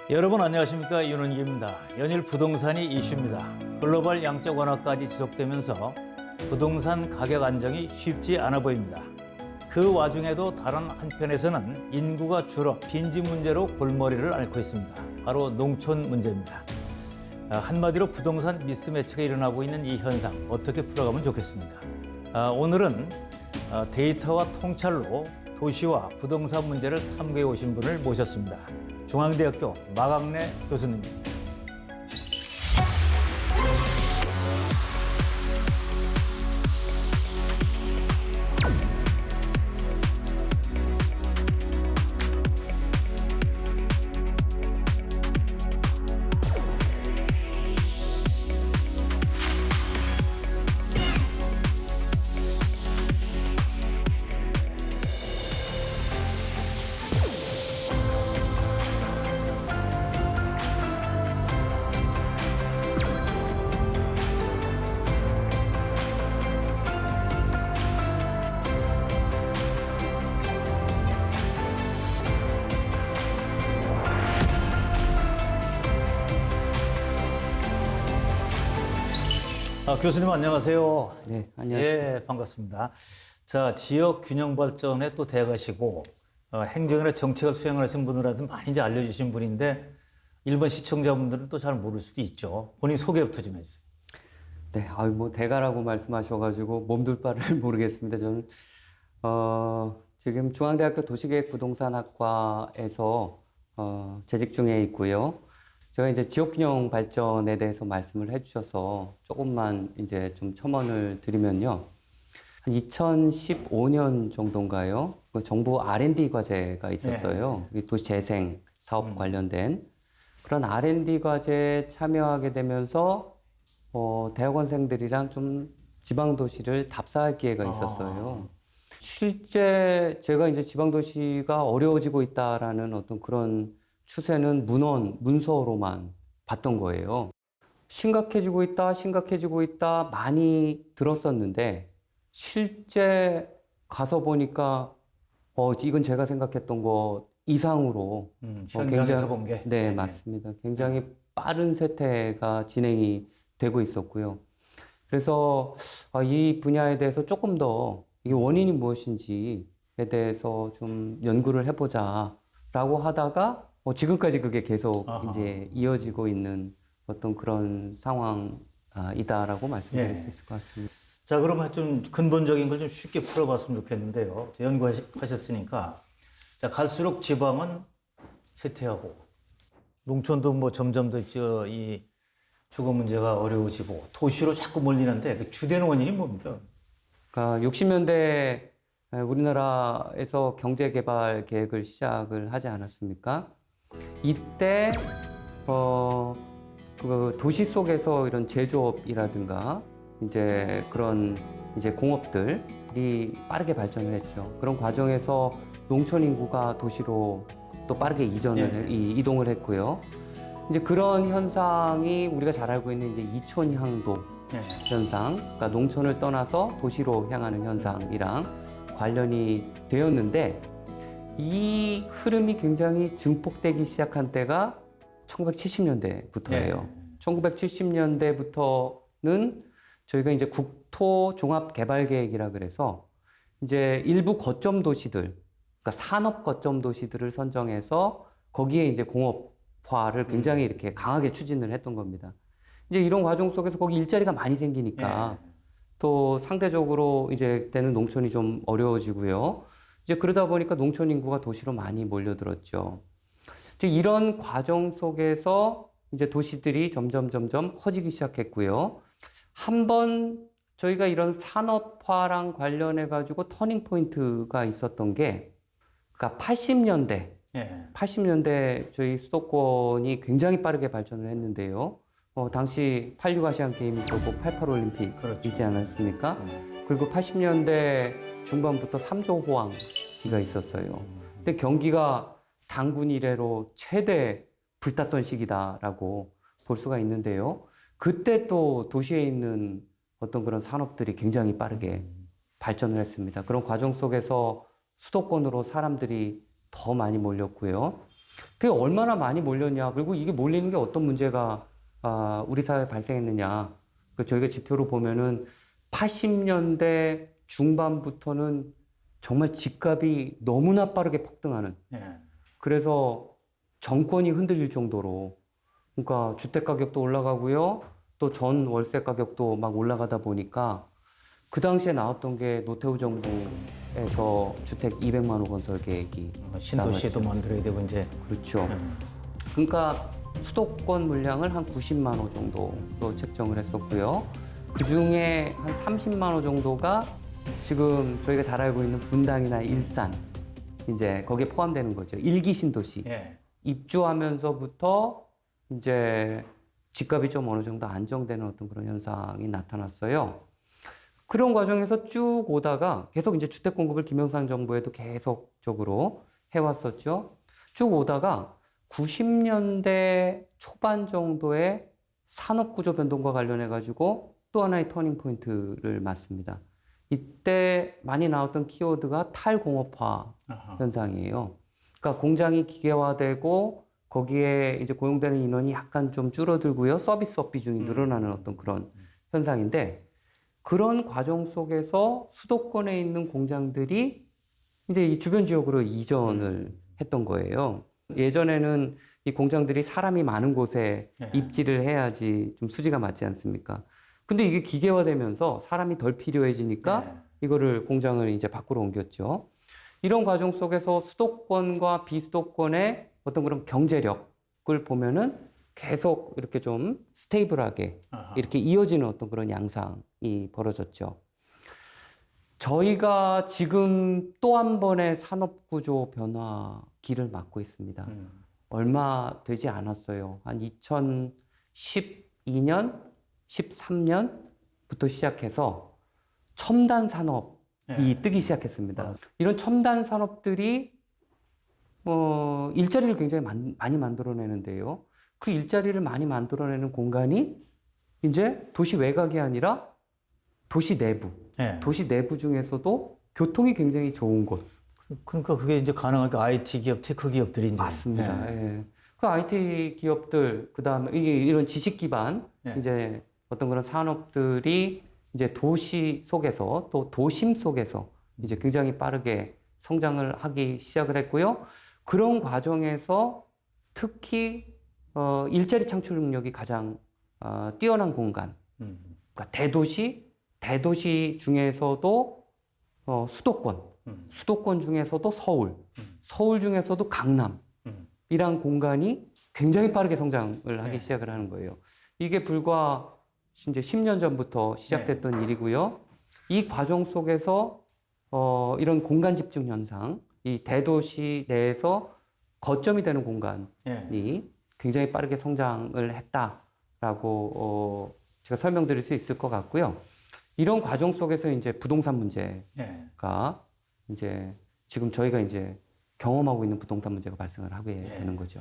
여러분 안녕하십니까, 윤은기입니다. 연일 부동산이 이슈입니다. 글로벌 양적 완화까지 지속되면서 부동산 가격 안정이 쉽지 않아 보입니다. 그 와중에도 다른 한편에서는 인구가 줄어 빈집 문제로 골머리를 앓고 있습니다. 바로 농촌 문제입니다. 한마디로 부동산 미스매치가 일어나고 있는 이 현상 어떻게 풀어가면 좋겠습니까? 오늘은 데이터와 통찰로 도시와 부동산 문제를 탐구해 오신 분을 모셨습니다. 중앙대학교 마강래 교수님입니다. 교수님 안녕하세요. 네, 안녕하십니까. 예, 반갑습니다. 자, 지역 균형 발전에 또 대가시고 행정이나 정책을 수행하신 분들한테 많이 이제 알려주신 분인데 일반 시청자분들은 또 잘 모를 수도 있죠. 본인 소개부터 좀 해주세요. 네, 대가라고 말씀하셔가지고 몸둘 바를 모르겠습니다. 저는, 지금 중앙대학교 도시계획부동산학과에서, 재직 중에 있고요. 제가 이제 지역균형 발전에 대해서 말씀을 해주셔서 조금만 이제 좀 첨언을 드리면요. 한 2015년 정도인가요? 그 정부 R&D 과제가 있었어요. 도시재생 사업 관련된 그런 R&D 과제에 참여하게 되면서 대학원생들이랑 좀 지방도시를 답사할 기회가 있었어요. 실제 제가 이제 지방도시가 어려워지고 있다라는 어떤 그런 추세는 문서로만 봤던 거예요. 심각해지고 있다 많이 들었었는데 실제 가서 보니까 이건 제가 생각했던 것 이상으로 현장에서 본 게. 네, 맞습니다. 굉장히 빠른 세태가 진행이 되고 있었고요. 그래서 이 분야에 대해서 조금 더 이게 원인이 무엇인지에 대해서 좀 연구를 해보자라고 하다가 지금까지 그게 계속 이제 이어지고 있는 어떤 그런 상황이다라고 말씀드릴 수 있을 것 같습니다. 자, 그러면 좀 근본적인 걸 좀 쉽게 풀어봤으면 좋겠는데요. 연구하셨으니까. 자, 갈수록 지방은 쇠퇴하고, 농촌도 뭐 점점 더 이 주거 문제가 어려워지고, 도시로 자꾸 몰리는데 그 주된 원인이 뭡니까? 그러니까 60년대 우리나라에서 경제개발 계획을 시작을 하지 않았습니까? 이때 그 도시 속에서 이런 제조업이라든가 이제 그런 이제 공업들이 빠르게 발전을 했죠. 그런 과정에서 농촌 인구가 도시로 또 빠르게 이동을 했고요. 이제 그런 현상이 우리가 잘 알고 있는 이제 이촌향도 현상, 그러니까 농촌을 떠나서 도시로 향하는 현상이랑 관련이 되었는데 이 흐름이 굉장히 증폭되기 시작한 때가 1970년대부터예요. 1970년대부터는 저희가 이제 국토종합개발계획이라 그래서 이제 일부 거점 도시들, 그러니까 산업 거점 도시들을 선정해서 거기에 이제 공업화를 굉장히 이렇게 강하게 추진을 했던 겁니다. 이제 이런 과정 속에서 거기 일자리가 많이 생기니까 또 상대적으로 이제 때는 농촌이 좀 어려워지고요. 이제 그러다 보니까 농촌 인구가 도시로 많이 몰려들었죠. 이제 이런 과정 속에서 이제 도시들이 점점 커지기 시작했고요. 한번 저희가 이런 산업화랑 관련해 가지고 터닝 포인트가 있었던 게, 그러니까 80년대 저희 수도권이 굉장히 빠르게 발전을 했는데요. 당시 86 아시안 게임이 있었고 88 올림픽이지 않았습니까? 그리고 80년대 중반부터 3조 호황기가 있었어요. 근데 경기가 단군 이래로 최대 불탔던 시기다라고 볼 수가 있는데요. 그때 또 도시에 있는 어떤 그런 산업들이 굉장히 빠르게 발전을 했습니다. 그런 과정 속에서 수도권으로 사람들이 더 많이 몰렸고요. 그게 얼마나 많이 몰렸냐, 그리고 이게 몰리는 게 어떤 문제가 우리 사회에 발생했느냐. 저희가 지표로 보면은 80년대 중반부터는 정말 집값이 너무나 빠르게 폭등하는. 예. 그래서 정권이 흔들릴 정도로, 그러니까 주택 가격도 올라가고요, 또 전 월세 가격도 막 올라가다 보니까 그 당시에 나왔던 게 노태우 정부에서 주택 200만 호 건설 계획이 신도시도 만들어야 되고 이제. 그렇죠. 그러니까 수도권 물량을 한 90만 호 정도로 책정을 했었고요. 그 중에 한 30만 호 정도가 지금 저희가 잘 알고 있는 분당이나 일산, 이제 거기에 포함되는 거죠. 일기 신도시. 예. 입주하면서부터 이제 집값이 좀 어느 정도 안정되는 어떤 그런 현상이 나타났어요. 그런 과정에서 쭉 오다가 계속 이제 주택 공급을 김영삼 정부에도 계속적으로 해왔었죠. 쭉 오다가 90년대 초반 정도에 산업구조 변동과 관련해가지고 또 하나의 터닝 포인트를 맞습니다. 이때 많이 나왔던 키워드가 탈공업화 아하. 현상이에요. 그러니까 공장이 기계화되고 거기에 이제 고용되는 인원이 약간 좀 줄어들고요. 서비스업 비중이 늘어나는 어떤 그런 현상인데, 그런 과정 속에서 수도권에 있는 공장들이 이제 이 주변 지역으로 이전을 했던 거예요. 예전에는 이 공장들이 사람이 많은 곳에 입지를 해야지 좀 수지가 맞지 않습니까? 근데 이게 기계화되면서 사람이 덜 필요해지니까 이거를 공장을 이제 밖으로 옮겼죠. 이런 과정 속에서 수도권과 비수도권의 어떤 그런 경제력을 보면은 계속 이렇게 좀 스테이블하게 이렇게 이어지는 어떤 그런 양상이 벌어졌죠. 저희가 지금 또 한 번의 산업구조 변화기를 맞고 있습니다. 얼마 되지 않았어요. 한 2012년, 13년부터 시작해서 첨단 산업이 뜨기 시작했습니다. 이런 첨단 산업들이 일자리를 굉장히 많이 만들어내는데요. 그 일자리를 많이 만들어내는 공간이 이제 도시 외곽이 아니라 도시 내부. 도시 내부 중에서도 교통이 굉장히 좋은 곳. 그러니까 그게 이제 가능한 게 IT 기업, 테크 기업들이 이제. 맞습니다. 예. 그 IT 기업들, 그 다음에 이런 지식 기반, 이제 어떤 그런 산업들이 이제 도시 속에서 또 도심 속에서 이제 굉장히 빠르게 성장을 하기 시작을 했고요. 그런 과정에서 특히 일자리 창출 능력이 가장 뛰어난 공간, 그러니까 대도시 중에서도 수도권 중에서도 서울 중에서도 강남, 이란 공간이 굉장히 빠르게 성장을 하기 시작을 하는 거예요. 이게 불과 이제 10년 전부터 시작됐던 일이고요. 이 과정 속에서 이런 공간 집중 현상, 이 대도시 내에서 거점이 되는 공간이 굉장히 빠르게 성장을 했다라고 제가 설명드릴 수 있을 것 같고요. 이런 과정 속에서 이제 부동산 문제가 이제 지금 저희가 이제 경험하고 있는 부동산 문제가 발생을 하게 되는 거죠.